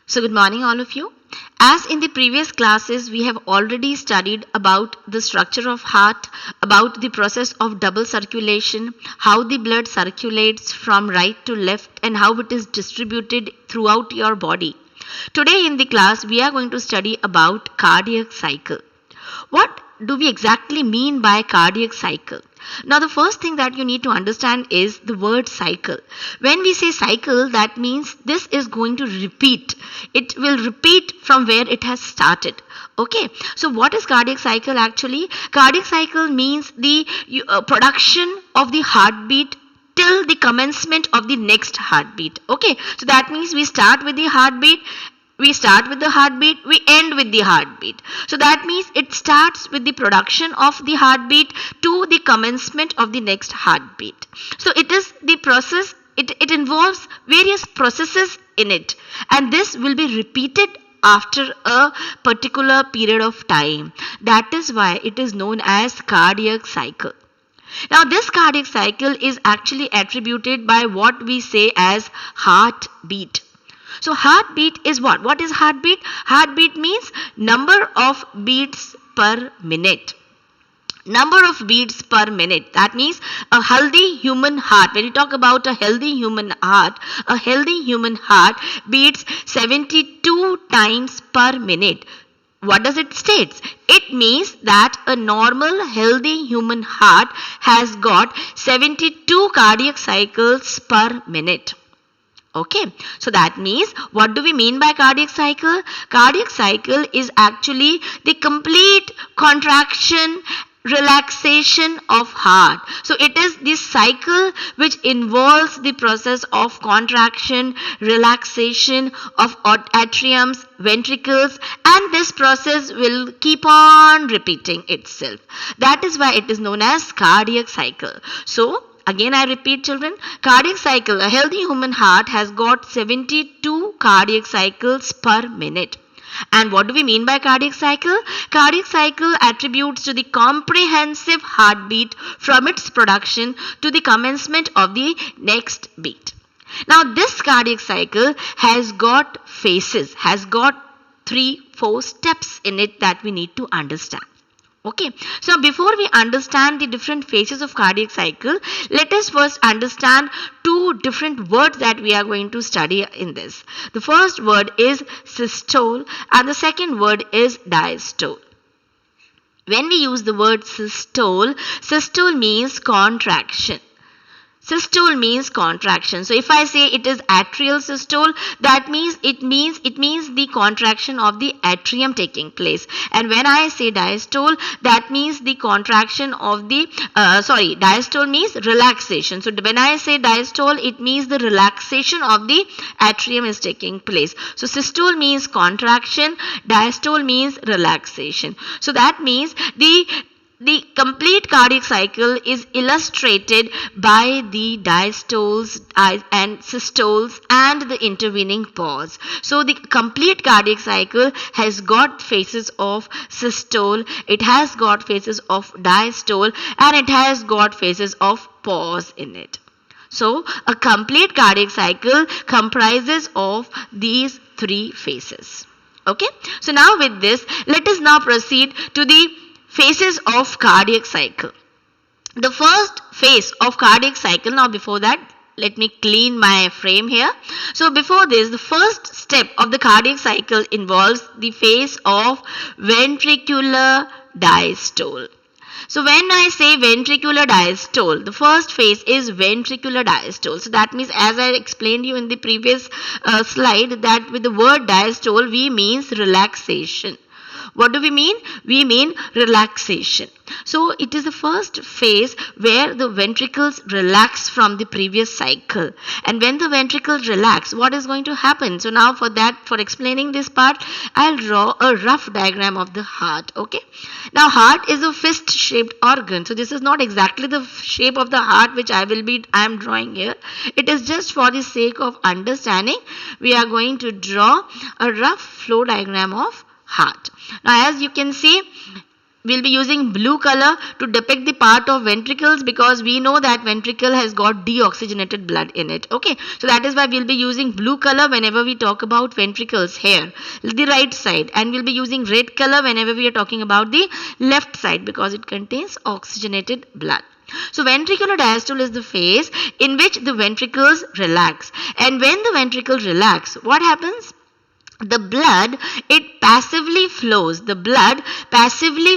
So good morning all of you. As in the previous classes we have already studied about the structure of heart, about the process of double circulation, how the blood circulates from right to left and how it is distributed throughout your body. Today in the class we are going to study about cardiac cycle. What do we exactly mean by cardiac cycle? Now the first thing that you need to understand is the word cycle. When we say cycle, that means this is going to repeat. It will repeat from where it has started. Okay, so what is cardiac cycle actually? Cardiac cycle means the production of the heartbeat till the commencement of the next heartbeat. Okay, so that means we start with the heartbeat, we end with the heartbeat. So that means it starts with the production of the heartbeat to the commencement of the next heartbeat. So it is the process, it involves various processes in it, and this will be repeated after a particular period of time. That is why it is known as cardiac cycle. Now this cardiac cycle is actually attributed by what we say as heartbeat. So heartbeat is what? What is heartbeat? Heartbeat means number of beats per minute. Number of beats per minute. That means a healthy human heart. When you talk about a healthy human heart beats 72 times per minute. What does it state? It means that a normal healthy human heart has got 72 cardiac cycles per minute. Okay, so that means what do we mean by cardiac cycle? Cardiac cycle is actually the complete contraction, relaxation of heart. So it is this cycle which involves the process of contraction, relaxation of atriums, ventricles, and this process will keep on repeating itself. That is why it is known as cardiac cycle. So again I repeat children, cardiac cycle, a healthy human heart has got 72 cardiac cycles per minute. And what do we mean by cardiac cycle? Cardiac cycle attributes to the comprehensive heartbeat from its production to the commencement of the next beat. Now this cardiac cycle has got phases, has got 3-4 steps in it that we need to understand. Okay, so before we understand the different phases of cardiac cycle, let us first understand two different words that we are going to study in this. The first word is systole and the second word is diastole. When we use the word systole, systole means contraction. Systole means contraction. So if I say it is atrial systole, that means it means the contraction of the atrium taking place. And when I say diastole, that means the contraction of the diastole means relaxation. So when I say diastole, it means the relaxation of the atrium is taking place. So systole means contraction, diastole means relaxation. So that means the complete cardiac cycle is illustrated by the diastoles and systoles and the intervening pause. So the complete cardiac cycle has got phases of systole, it has got phases of diastole, and it has got phases of pause in it. So a complete cardiac cycle comprises of these three phases. Okay, so now with this, let us now proceed to the phases of cardiac cycle. The first phase of cardiac cycle, now before that let me clean my frame here. So before this, the first step of the cardiac cycle involves the phase of ventricular diastole. So when I say ventricular diastole, the first phase is ventricular diastole. So that means, as I explained you in the previous slide, that with the word diastole we means relaxation. What do we mean? We mean relaxation. So it is the first phase where the ventricles relax from the previous cycle. And when the ventricles relax, what is going to happen? So now for explaining this part, I'll draw a rough diagram of the heart. Okay. Now heart is a fist shaped organ. So this is not exactly the shape of the heart which I am drawing here. It is just for the sake of understanding. We are going to draw a rough flow diagram of heart. Now as you can see, we'll be using blue color to depict the part of ventricles, because we know that ventricle has got deoxygenated blood in it. Okay, so that is why we'll be using blue color whenever we talk about ventricles here, the right side, and we'll be using red color whenever we are talking about the left side, because it contains oxygenated blood. So ventricular diastole is the phase in which the ventricles relax, and when the ventricles relax, what happens? The blood passively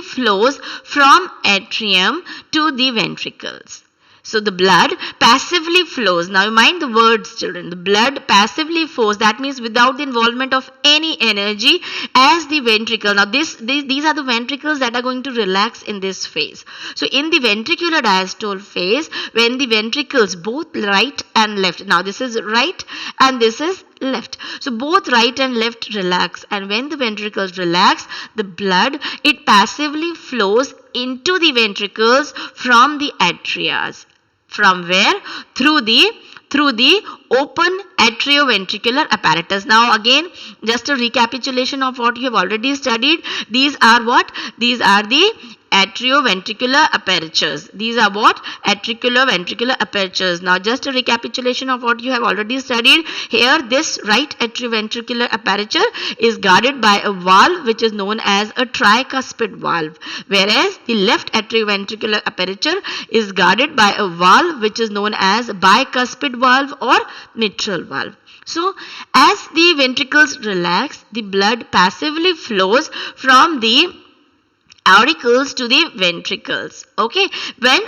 flows from atrium to the ventricles. So the blood passively flows. Now mind the words, children. The blood passively flows. That means without the involvement of any energy as the ventricle. Now these are the ventricles that are going to relax in this phase. So in the ventricular diastole phase, when the ventricles both right and left. Now this is right and this is left. So both right and left relax, and when the ventricles relax, the blood, it passively flows into the ventricles from the atria. From where? Through the open atrioventricular apparatus. Now again, just a recapitulation of what you have already studied. These are what? These are the atrioventricular apertures. These are what? Atrioventricular apertures. Now just a recapitulation of what you have already studied. Here this right atrioventricular aperture is guarded by a valve which is known as a tricuspid valve, whereas the left atrioventricular aperture is guarded by a valve which is known as bicuspid valve or mitral valve. So as the ventricles relax, the blood passively flows from the auricles to the ventricles. Okay, when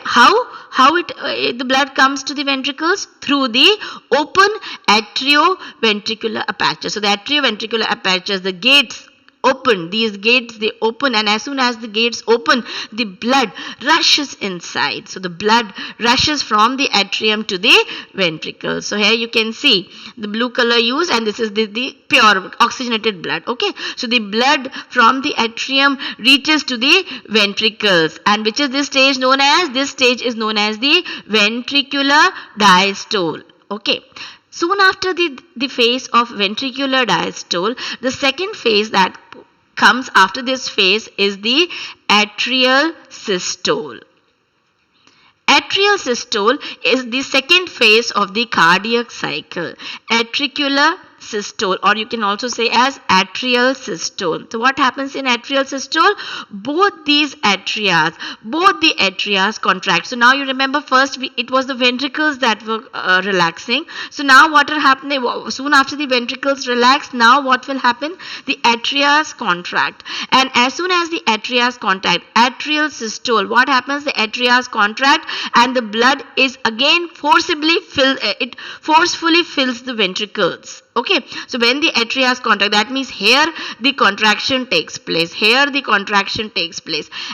the blood comes to the ventricles? Through the open atrioventricular aperture. So the atrioventricular apertures, the gates open, these gates they open, and as soon as the gates open, the blood rushes inside. So the blood rushes from the atrium to the ventricles. So here you can see the blue color used, and this is the pure oxygenated blood. Okay, so the blood from the atrium reaches to the ventricles, and which is this stage known as? This stage is known as the ventricular diastole. Okay. Soon after the phase of ventricular diastole, the second phase that comes after this phase is the atrial systole. Atrial systole is the second phase of the cardiac cycle. Atricular systole, or you can also say as atrial systole. So what happens in atrial systole? Both the atrias contract. So now you remember first it was the ventricles that were relaxing. So now what will happen? Soon after the ventricles relax, now what will happen? The atrias contract, and as soon as the atrias contract, atrial systole, what happens? The atrias contract, and the blood is again forcefully fills the ventricles. Okay, so when the atrias contract, that means here the contraction takes place.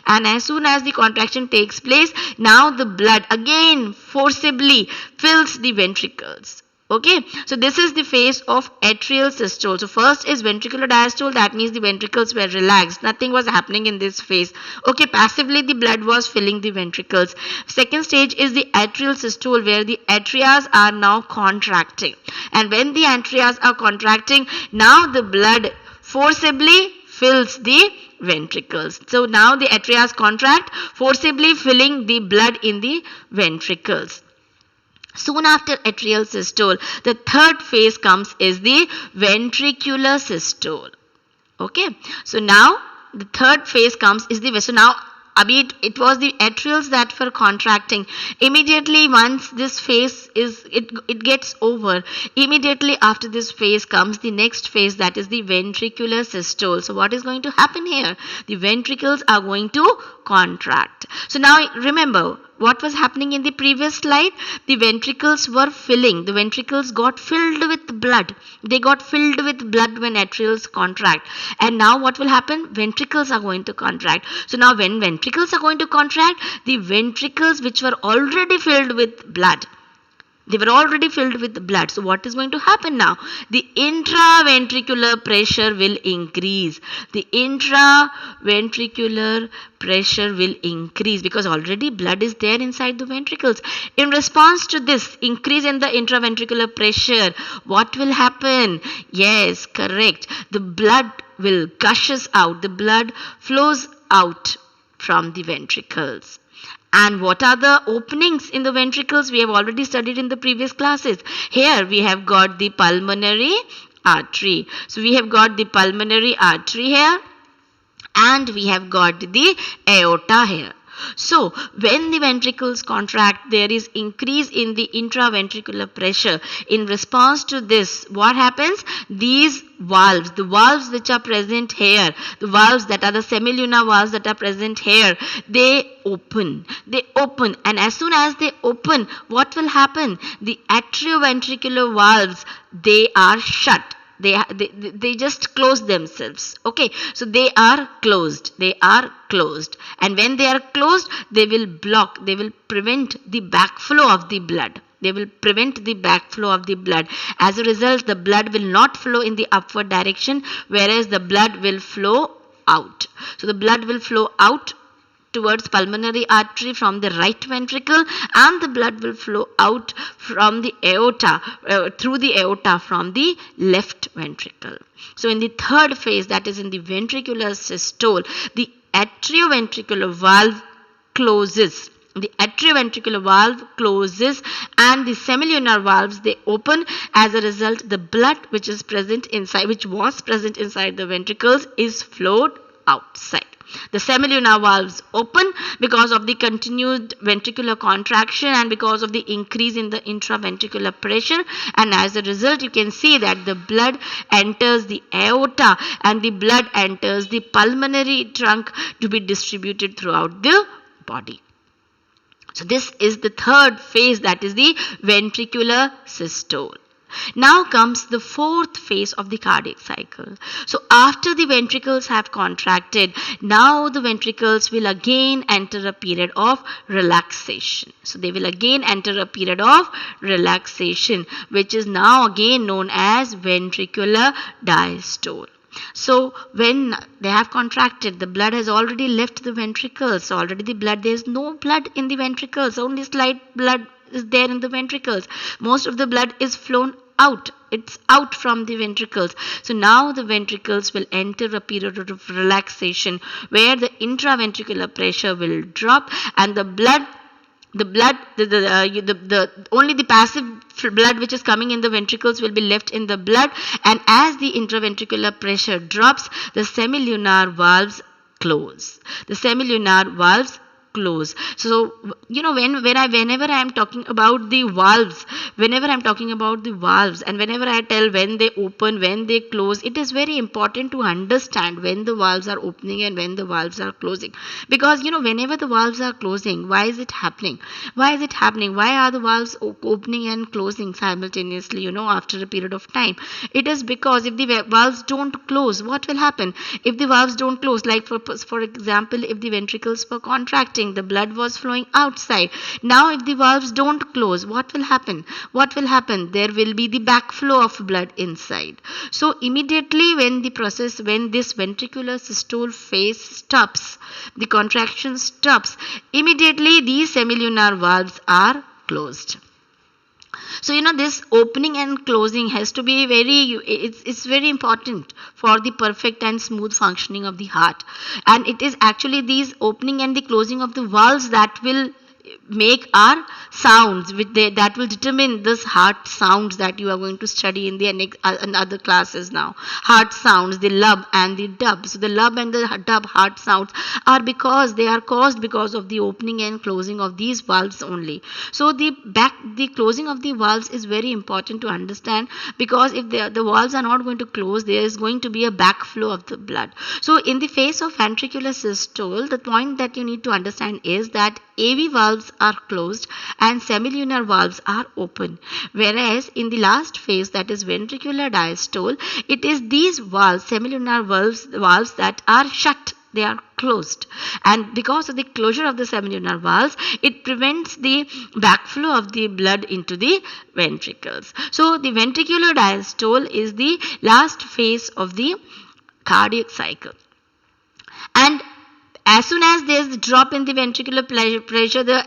And as soon as the contraction takes place, now the blood again forcibly fills the ventricles. Okay, so this is the phase of atrial systole. So first is ventricular diastole, that means the ventricles were relaxed. Nothing was happening in this phase. Okay, passively the blood was filling the ventricles. Second stage is the atrial systole, where the atrias are now contracting. And when the atrias are contracting, now the blood forcibly fills the ventricles. So now the atrias contract, forcibly filling the blood in the ventricles. Soon after atrial systole, the third phase comes is the ventricular systole. Okay, so now the third phase comes is the, so now it was the atrials that were contracting. Immediately once this phase it gets over, immediately after this phase comes the next phase, that is the ventricular systole. So what is going to happen here? The ventricles are going to contract. So now remember what was happening in the previous slide. The ventricles were filling. The ventricles got filled with blood. They got filled with blood when atrials contract. And now what will happen? Ventricles are going to contract. So now when ventricles are going to contract, the ventricles which were already filled with blood, they were already filled with blood. So what is going to happen now? The intraventricular pressure will increase. The intraventricular pressure will increase because already blood is there inside the ventricles. In response to this increase in the intraventricular pressure, what will happen? Yes, correct. The blood will gushes out. The blood flows out from the ventricles. And what are the openings in the ventricles? We have already studied in the previous classes. Here we have got the pulmonary artery. So we have got the pulmonary artery here, and we have got the aorta here. So when the ventricles contract, there is increase in the intraventricular pressure. In response to this, what happens? These valves, the valves which are present here, the valves that are the semilunar valves that are present here, they open. They open, and as soon as they open, what will happen? The atrioventricular valves, they are shut. They just close themselves. Okay, so they are closed. And when they are closed, they will block, they will prevent the backflow of the blood. As a result, the blood will not flow in the upward direction, whereas the blood will flow out. So the blood will flow out towards pulmonary artery from the right ventricle, and the blood will flow out from the aorta, through the aorta from the left ventricle. So in the third phase, that is in the ventricular systole, the atrioventricular valve closes. The atrioventricular valve closes and the semilunar valves, they open. As a result, the blood which was present inside the ventricles is flowed outside. The semilunar valves open because of the continued ventricular contraction and because of the increase in the intraventricular pressure, and as a result you can see that the blood enters the aorta and the blood enters the pulmonary trunk to be distributed throughout the body. So this is the third phase, that is the ventricular systole. Now comes the fourth phase of the cardiac cycle. So after the ventricles have contracted, now the ventricles will again enter a period of relaxation. So they will again enter a period of relaxation, which is now again known as ventricular diastole. So when they have contracted, the blood has already left the ventricles. So already there is no blood in the ventricles, only slight blood is there in the ventricles. Most of the blood is flown out. It's out from the ventricles. So now the ventricles will enter a period of relaxation where the intraventricular pressure will drop and only the passive blood which is coming in the ventricles will be left in the blood, and as the intraventricular pressure drops, the semilunar valves close. So whenever I am talking about the valves, and whenever I tell when they open, when they close, it is very important to understand when the valves are opening and when the valves are closing. Because whenever the valves are closing, why is it happening? Why are the valves opening and closing simultaneously, after a period of time? It is because if the valves don't close, what will happen? If the valves don't close, like for example, if the ventricles were contracting, the blood was flowing outside. Now if the valves don't close, what will happen? There will be the backflow of blood inside. So immediately when this ventricular systole phase stops, the contraction stops, immediately these semilunar valves are closed. So this opening and closing has to be it's very important for the perfect and smooth functioning of the heart. And it is actually these opening and the closing of the valves that will make our sounds, that will determine this heart sounds that you are going to study in the other classes now. Heart sounds, the lub and the dub. So the lub and the dub heart sounds are caused because of the opening and closing of these valves only. So the closing of the valves is very important to understand, because if the valves are not going to close, there is going to be a backflow of the blood. So in the phase of ventricular systole, the point that you need to understand is that AV valves are closed and semilunar valves are open. Whereas in the last phase, that is ventricular diastole, it is these valves, semilunar valves that are shut. They are closed, and because of the closure of the semilunar valves, it prevents the backflow of the blood into the ventricles. So the ventricular diastole is the last phase of the cardiac cycle. And As soon as there's a drop in the ventricular pressure, the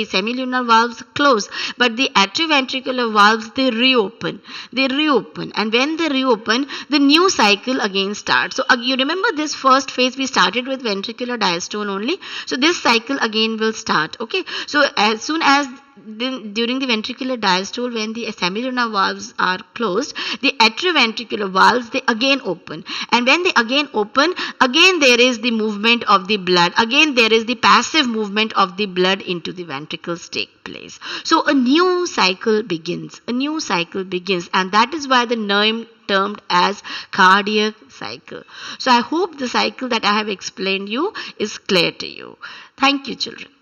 semilunar valves close, but the atrioventricular valves, they reopen. And when they reopen, the new cycle again starts. So you remember this first phase we started with ventricular diastole only. So this cycle again will start. Okay. So as soon as during the ventricular diastole, when the semilunar valves are closed, the atrioventricular valves, they again open. And when they again open, again there is the movement of the blood. Again there is the passive movement of the blood into the ventricles take place. So a new cycle begins. And that is why the name termed as cardiac cycle. So I hope the cycle that I have explained you is clear to you. Thank you, children.